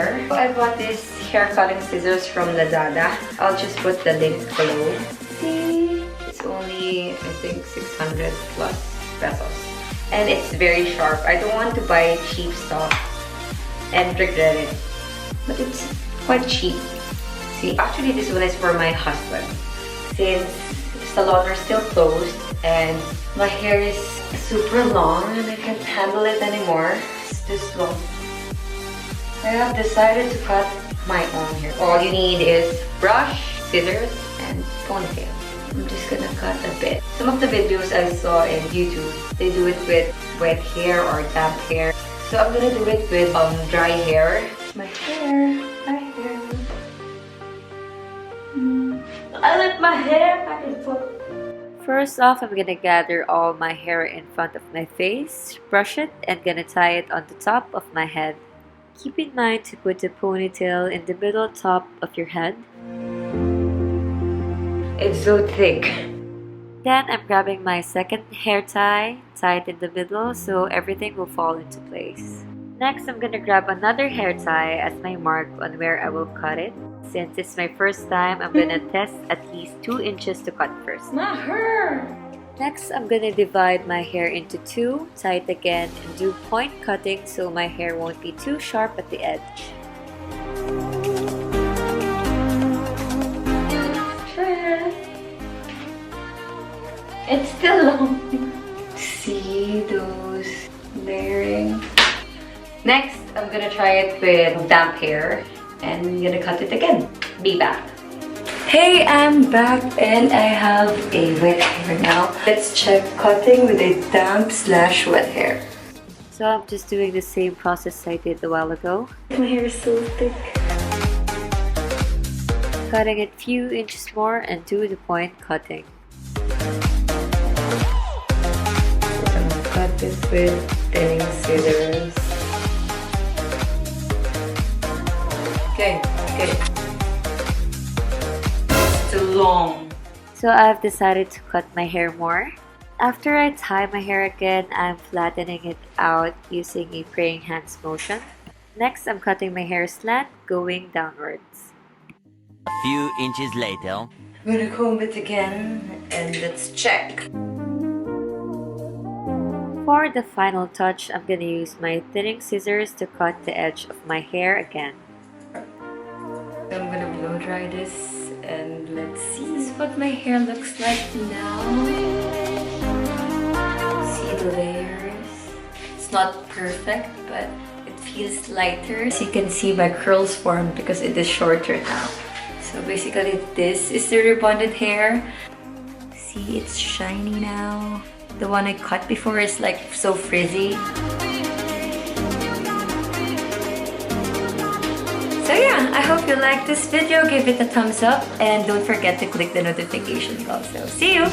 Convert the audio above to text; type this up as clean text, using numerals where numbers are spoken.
hair. I bought this hair cutting scissors from Lazada. I'll just put the link below. See? It's only, I think, 600 plus pesos. And it's very sharp. I don't want to buy cheap stuff and regret it. But it's quite cheap. See, actually this one is for my husband. Since salons are still closed and my hair is super long and I can't handle it anymore. It's this long. I have decided to cut my own hair. All you need is brush, scissors, and ponytail. I'm just gonna cut a bit. Some of the videos I saw in YouTube, they do it with wet hair or damp hair. So I'm gonna do it with dry hair. My hair. I like my hair back and forth. First off, I'm gonna gather all my hair in front of my face, brush it, and gonna tie it on the top of my head. Keep in mind to put the ponytail in the middle top of your head. It's so thick. Then I'm grabbing my second hair tie, tie it in the middle so everything will fall into place. Next, I'm gonna grab another hair tie as my mark on where I will cut it. Since it's my first time, I'm gonna test at least 2 inches to cut first. My hair! Next, I'm gonna divide my hair into 2, tie it again, and do point cutting so my hair won't be too sharp at the edge. It's still long. See those layering? Next, I'm gonna try it with damp hair. And I'm gonna cut it again. Be back. Hey, I'm back and I have a wet hair now. Let's check cutting with a damp/wet hair. So I'm just doing the same process I did a while ago. My hair is so thick. Cutting it few inches more and do the point cutting. I'm gonna cut this with thinning scissors. Okay. It's too long. So I've decided to cut my hair more. After I tie my hair again, I'm flattening it out using a praying hands motion. Next, I'm cutting my hair slant, going downwards. A few inches later. I'm gonna comb it again and let's check. For the final touch, I'm gonna use my thinning scissors to cut the edge of my hair again. I'm gonna blow dry this and let's see what my hair looks like now. See the layers? It's not perfect, but it feels lighter. As you can see, my curls formed because it is shorter now. So basically, this is the rebonded hair. See, it's shiny now. The one I cut before is like so frizzy. So yeah, I hope you liked this video. Give it a thumbs up and don't forget to click the notification bell. So see you!